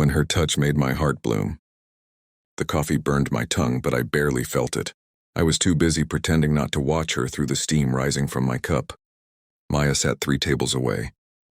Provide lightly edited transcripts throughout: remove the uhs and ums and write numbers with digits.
when her touch made my heart bloom. The coffee burned my tongue, but I barely felt it. I was too busy pretending not to watch her through the steam rising from my cup. Maya sat 3 tables away,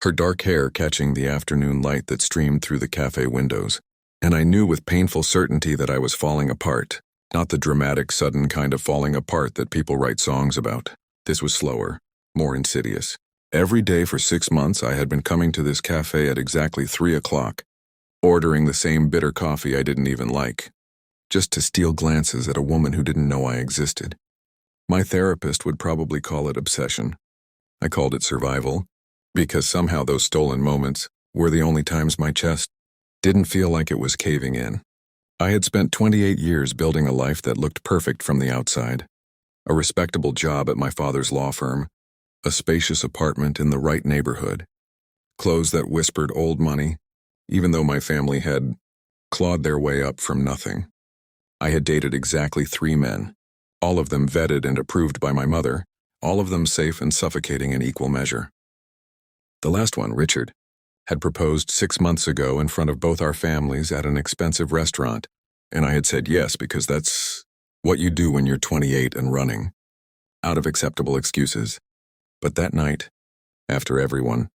her dark hair catching the afternoon light that streamed through the cafe windows. And I knew with painful certainty that I was falling apart, not the dramatic, sudden kind of falling apart that people write songs about. This was slower, more insidious. Every day for 6 months, I had been coming to this cafe at exactly 3 o'clock, ordering the same bitter coffee I didn't even like, just to steal glances at a woman who didn't know I existed. My therapist would probably call it obsession. I called it survival, because somehow those stolen moments were the only times my chest didn't feel like it was caving in. I had spent 28 years building a life that looked perfect from the outside. A respectable job at my father's law firm, a spacious apartment in the right neighborhood, clothes that whispered old money, even though my family had clawed their way up from nothing. I had dated exactly 3 men, all of them vetted and approved by my mother, all of them safe and suffocating in equal measure. The last one, Richard, had proposed 6 months ago in front of both our families at an expensive restaurant, and I had said yes because that's what you do when you're 28 and running, out of acceptable excuses. But that night, after everyone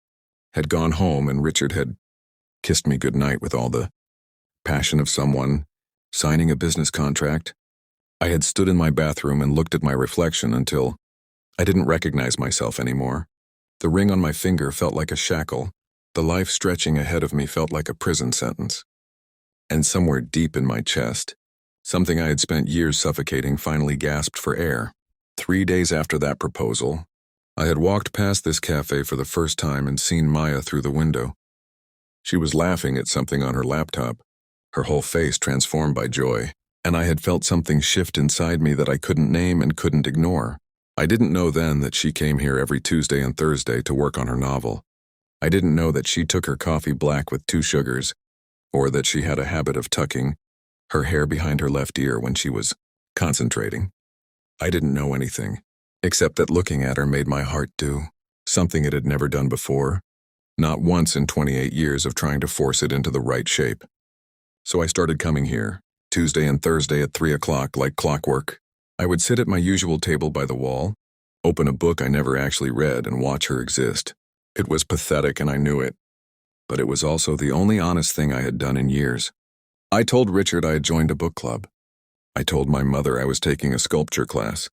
had gone home and Richard had kissed me goodnight with all the passion of someone signing a business contract, I had stood in my bathroom and looked at my reflection until I didn't recognize myself anymore. The ring on my finger felt like a shackle. The life stretching ahead of me felt like a prison sentence. And somewhere deep in my chest, something I had spent years suffocating finally gasped for air. 3 days after that proposal, I had walked past this cafe for the first time and seen Maya through the window. She was laughing at something on her laptop, her whole face transformed by joy, and I had felt something shift inside me that I couldn't name and couldn't ignore. I didn't know then that she came here every Tuesday and Thursday to work on her novel. I didn't know that she took her coffee black with 2 sugars, or that she had a habit of tucking her hair behind her left ear when she was concentrating. I didn't know anything, except that looking at her made my heart do something it had never done before, not once in 28 years of trying to force it into the right shape. So I started coming here, Tuesday and Thursday at 3 o'clock like clockwork. I would sit at my usual table by the wall, open a book I never actually read, and watch her exist. It was pathetic and I knew it, but it was also the only honest thing I had done in years. I told Richard I had joined a book club. I told my mother I was taking a sculpture class.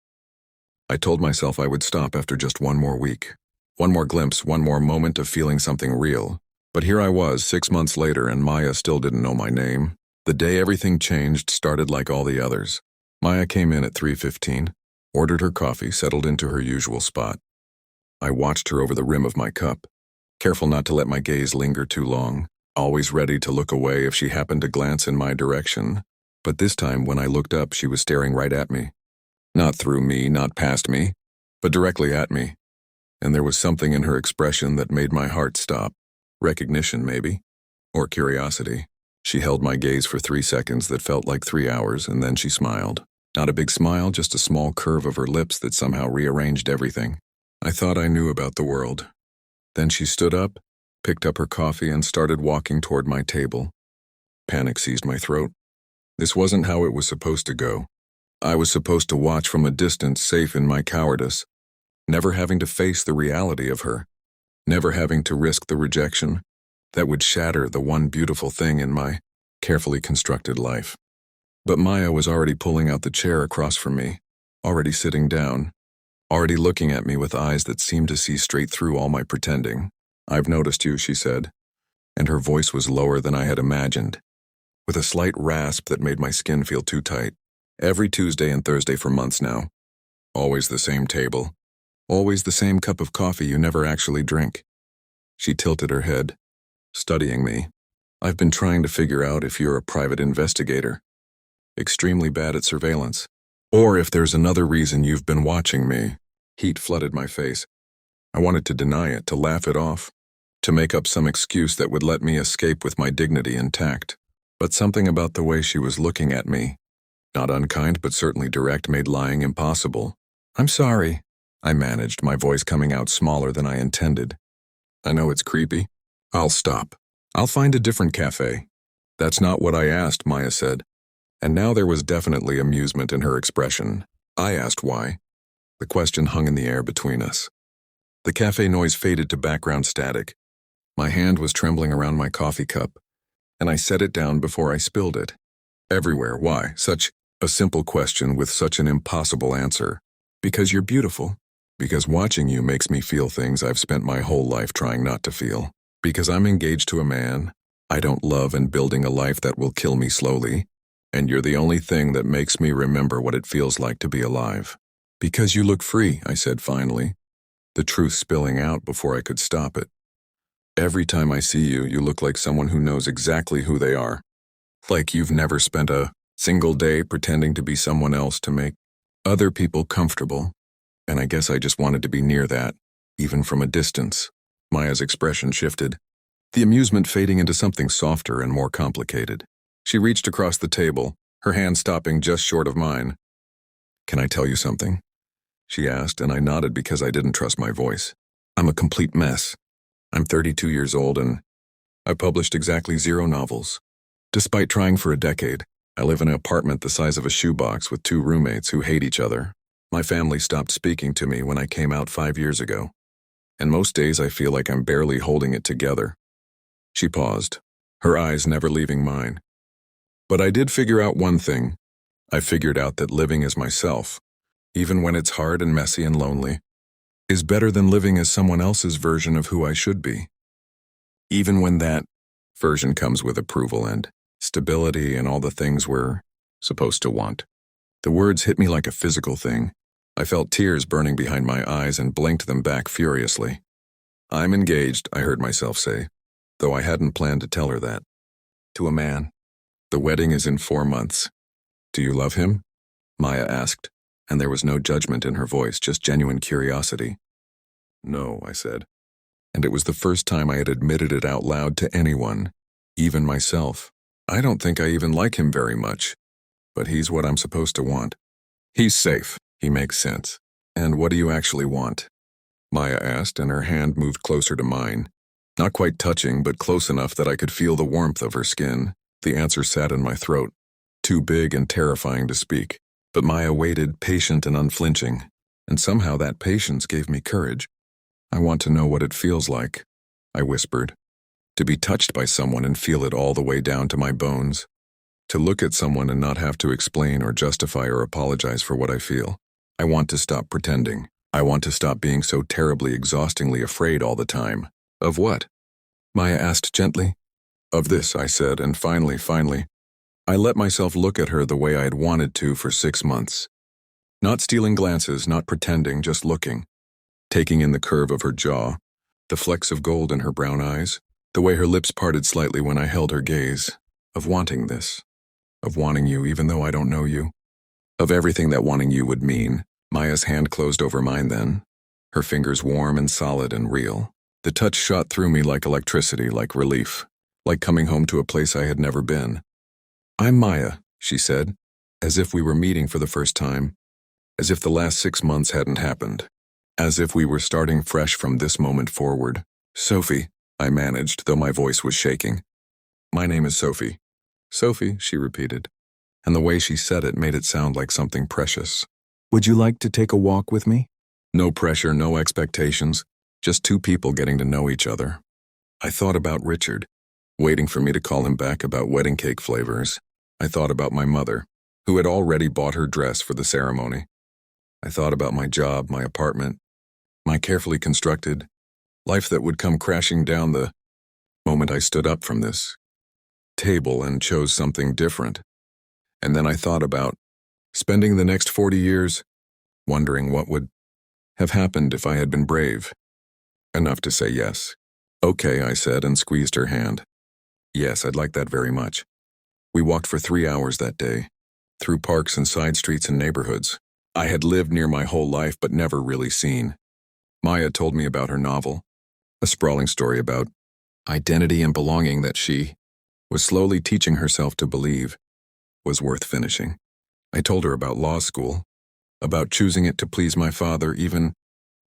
I told myself I would stop after just 1 more week, 1 more glimpse, 1 more moment of feeling something real. But here I was 6 months later and Maya still didn't know my name. The day everything changed started like all the others. Maya came in at 3:15, ordered her coffee, settled into her usual spot. I watched her over the rim of my cup, careful not to let my gaze linger too long, always ready to look away if she happened to glance in my direction. But this time, when I looked up, she was staring right at me. Not through me, not past me, but directly at me. And there was something in her expression that made my heart stop. Recognition, maybe, or curiosity. She held my gaze for 3 seconds that felt like 3 hours, and then she smiled. Not a big smile, just a small curve of her lips that somehow rearranged everything. I thought I knew about the world. Then she stood up, picked up her coffee, and started walking toward my table. Panic seized my throat. This wasn't how it was supposed to go. I was supposed to watch from a distance, safe in my cowardice, never having to face the reality of her, never having to risk the rejection that would shatter the one beautiful thing in my carefully constructed life. But Maya was already pulling out the chair across from me, already sitting down, already looking at me with eyes that seemed to see straight through all my pretending. "I've noticed you," she said, and her voice was lower than I had imagined, with a slight rasp that made my skin feel too tight. "Every Tuesday and Thursday for months now. Always the same table. Always the same cup of coffee you never actually drink." She tilted her head, studying me. "I've been trying to figure out if you're a private investigator, extremely bad at surveillance, or if there's another reason you've been watching me." Heat flooded my face. I wanted to deny it, to laugh it off, to make up some excuse that would let me escape with my dignity intact. But something about the way she was looking at me, not unkind but certainly direct, made lying impossible. "I'm sorry," I managed, my voice coming out smaller than I intended. "I know it's creepy. I'll stop. I'll find a different cafe." That's not what I asked, Maya said. And now there was definitely amusement in her expression. I asked why. The question hung in the air between us. The cafe noise faded to background static. My hand was trembling around my coffee cup, and I set it down before I spilled it. Everywhere, why? Such a simple question with such an impossible answer. Because you're beautiful. Because watching you makes me feel things I've spent my whole life trying not to feel. Because I'm engaged to a man I don't love and building a life that will kill me slowly. And you're the only thing that makes me remember what it feels like to be alive. Because you look free, I said finally, the truth spilling out before I could stop it. Every time I see you, you look like someone who knows exactly who they are. Like you've never spent a single day pretending to be someone else to make other people comfortable. And I guess I just wanted to be near that, even from a distance. Maya's expression shifted, the amusement fading into something softer and more complicated. She reached across the table, her hand stopping just short of mine. Can I tell you something? She asked, and I nodded because I didn't trust my voice. I'm a complete mess. I'm 32 years old and I published exactly 0 novels. Despite trying for a decade, I live in an apartment the size of a shoebox with 2 roommates who hate each other. My family stopped speaking to me when I came out 5 years ago, and most days I feel like I'm barely holding it together. She paused, her eyes never leaving mine. But I did figure out one thing. I figured out that living as myself, even when it's hard and messy and lonely, is better than living as someone else's version of who I should be. Even when that version comes with approval and stability and all the things we're supposed to want. The words hit me like a physical thing. I felt tears burning behind my eyes and blinked them back furiously. I'm engaged, I heard myself say, though I hadn't planned to tell her that. To a man. The wedding is in 4 months. Do you love him? Maya asked, and there was no judgment in her voice, just genuine curiosity. No, I said. And it was the first time I had admitted it out loud to anyone, even myself. I don't think I even like him very much, but he's what I'm supposed to want. He's safe. He makes sense. And what do you actually want? Maya asked, and her hand moved closer to mine. Not quite touching, but close enough that I could feel the warmth of her skin. The answer sat in my throat, too big and terrifying to speak. But Maya waited, patient and unflinching, and somehow that patience gave me courage. I want to know what it feels like, I whispered. To be touched by someone and feel it all the way down to my bones. To look at someone and not have to explain or justify or apologize for what I feel. I want to stop pretending. I want to stop being so terribly exhaustingly afraid all the time. Of what? Maya asked gently. Of this, I said, and finally, I let myself look at her the way I had wanted to for 6 months. Not stealing glances, not pretending, just looking. Taking in the curve of her jaw, the flecks of gold in her brown eyes, the way her lips parted slightly when I held her gaze. Of wanting this. Of wanting you even though I don't know you. Of everything that wanting you would mean. Maya's hand closed over mine then, her fingers warm and solid and real. The touch shot through me like electricity, like relief, like coming home to a place I had never been. I'm Maya, she said, as if we were meeting for the first time, as if the last 6 months hadn't happened, as if we were starting fresh from this moment forward. Sophie, I managed, though my voice was shaking. My name is Sophie. Sophie, she repeated, and the way she said it made it sound like something precious. Would you like to take a walk with me? No pressure, no expectations, just 2 people getting to know each other. I thought about Richard, waiting for me to call him back about wedding cake flavors. I thought about my mother, who had already bought her dress for the ceremony. I thought about my job, my apartment, my carefully constructed life that would come crashing down the moment I stood up from this table and chose something different. And then I thought about spending the next 40 years wondering what would have happened if I had been brave enough to say yes. Okay, I said and squeezed her hand. Yes, I'd like that very much. We walked for 3 hours that day, through parks and side streets and neighborhoods I had lived near my whole life but never really seen. Maya told me about her novel, a sprawling story about identity and belonging that she was slowly teaching herself to believe was worth finishing. I told her about law school, about choosing it to please my father even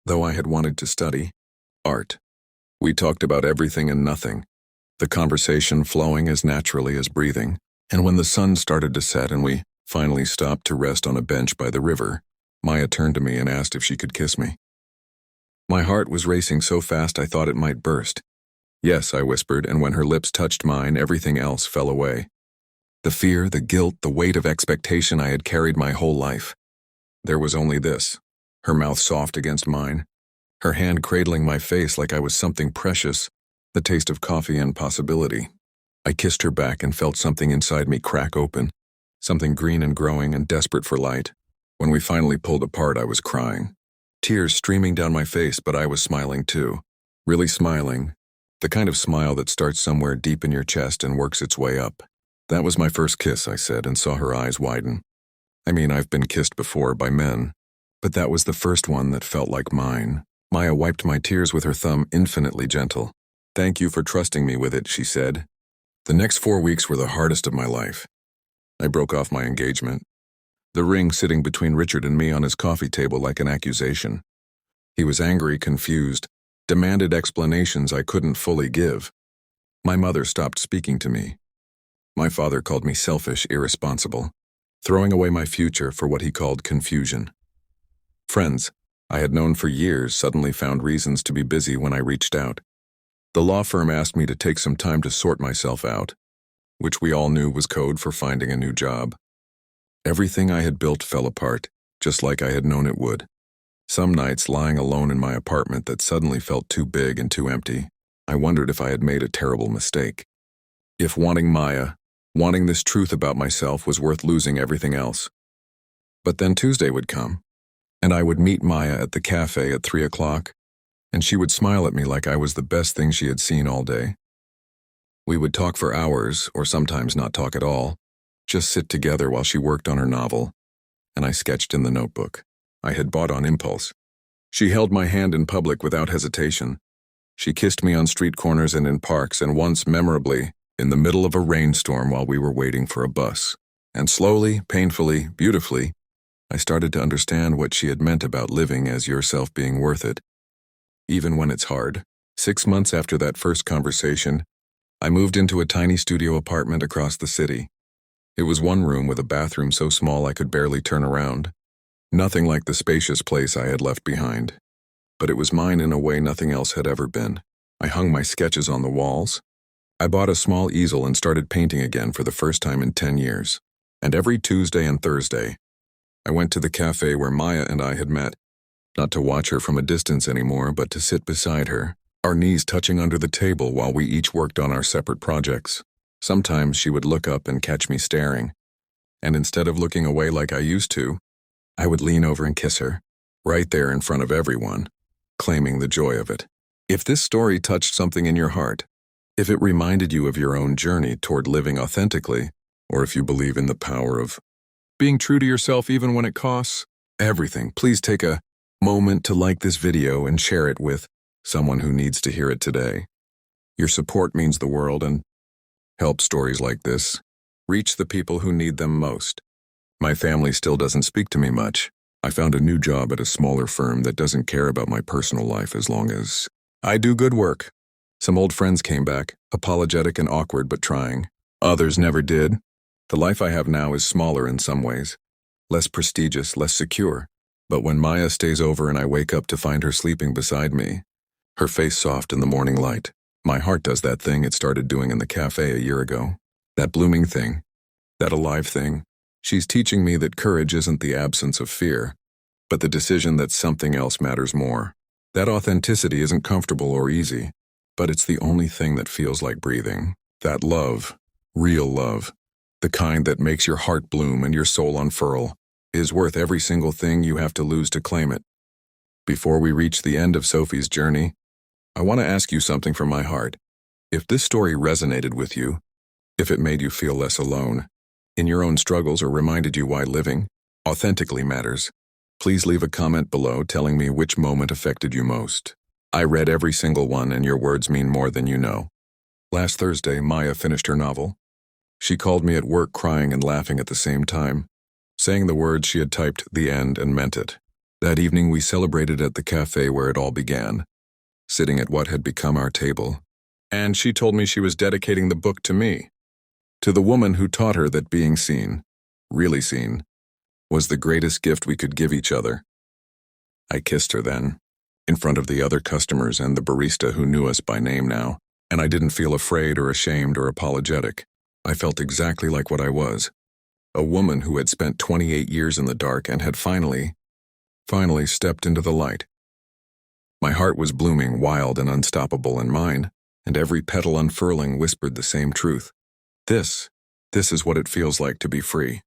though I had wanted to study art. We talked about everything and nothing, the conversation flowing as naturally as breathing, and when the sun started to set and we finally stopped to rest on a bench by the river, Maya turned to me and asked if she could kiss me. My heart was racing so fast I thought it might burst. Yes, I whispered, and when her lips touched mine, everything else fell away. The fear, the guilt, the weight of expectation I had carried my whole life. There was only this, her mouth soft against mine, her hand cradling my face like I was something precious, the taste of coffee and possibility. I kissed her back and felt something inside me crack open, something green and growing and desperate for light. When we finally pulled apart, I was crying. Tears streaming down my face, but I was smiling too. Really smiling. The kind of smile that starts somewhere deep in your chest and works its way up. That was my first kiss, I said, and saw her eyes widen. I mean, I've been kissed before by men, but that was the first one that felt like mine. Maya wiped my tears with her thumb, infinitely gentle. "Thank you for trusting me with it," she said. The next 4 weeks were the hardest of my life. I broke off my engagement, the ring sitting between Richard and me on his coffee table like an accusation. He was angry, confused, demanded explanations I couldn't fully give. My mother stopped speaking to me. My father called me selfish, irresponsible, throwing away my future for what he called confusion. Friends I had known for years suddenly found reasons to be busy when I reached out. The law firm asked me to take some time to sort myself out, which we all knew was code for finding a new job. Everything I had built fell apart, just like I had known it would. Some nights, lying alone in my apartment that suddenly felt too big and too empty, I wondered if I had made a terrible mistake. If wanting Maya, wanting this truth about myself, was worth losing everything else. But then Tuesday would come, and I would meet Maya at the café at 3 o'clock, and she would smile at me like I was the best thing she had seen all day. We would talk for hours, or sometimes not talk at all, just sit together while she worked on her novel, and I sketched in the notebook I had bought on impulse. She held my hand in public without hesitation. She kissed me on street corners and in parks, and once, memorably, in the middle of a rainstorm while we were waiting for a bus. And slowly, painfully, beautifully, I started to understand what she had meant about living as yourself being worth it. Even when it's hard. 6 months after that first conversation, I moved into a tiny studio apartment across the city. It was one room with a bathroom so small I could barely turn around. Nothing like the spacious place I had left behind. But it was mine in a way nothing else had ever been. I hung my sketches on the walls. I bought a small easel and started painting again for the first time in 10 years. And every Tuesday and Thursday, I went to the cafe where Maya and I had met, not to watch her from a distance anymore, but to sit beside her, our knees touching under the table while we each worked on our separate projects. Sometimes she would look up and catch me staring, and instead of looking away like I used to, I would lean over and kiss her, right there in front of everyone, claiming the joy of it. If this story touched something in your heart, if it reminded you of your own journey toward living authentically, or if you believe in the power of being true to yourself even when it costs everything, please take a moment to like this video and share it with someone who needs to hear it today. Your support means the world, and help stories like this reach the people who need them most. My family still doesn't speak to me much. I found a new job at a smaller firm that doesn't care about my personal life as long as I do good work. Some old friends came back, apologetic and awkward but trying. Others never did. The life I have now is smaller in some ways, less prestigious, less secure. But when Maya stays over and I wake up to find her sleeping beside me, her face soft in the morning light, my heart does that thing it started doing in the cafe a year ago. That blooming thing, that alive thing. She's teaching me that courage isn't the absence of fear, but the decision that something else matters more. That authenticity isn't comfortable or easy, but it's the only thing that feels like breathing. That love, real love, the kind that makes your heart bloom and your soul unfurl, is worth every single thing you have to lose to claim it. Before we reach the end of Sophie's journey, I want to ask you something from my heart. If this story resonated with you, if it made you feel less alone in your own struggles or reminded you why living authentically matters, please leave a comment below telling me which moment affected you most. I read every single one, and your words mean more than you know. Last Thursday, Maya finished her novel. She called me at work crying and laughing at the same time, saying the words she had typed "the end" and meant it. That evening we celebrated at the cafe where it all began, sitting at what had become our table, And she told me she was dedicating the book to me, to the woman who taught her that being seen, really seen, was the greatest gift we could give each other. I kissed her then, in front of the other customers and the barista who knew us by name now, and I didn't feel afraid or ashamed or apologetic. I felt exactly like what I was, a woman who had spent 28 years in the dark and had finally stepped into the light. My heart was blooming wild and unstoppable in mine, and every petal unfurling whispered the same truth. This is what it feels like to be free.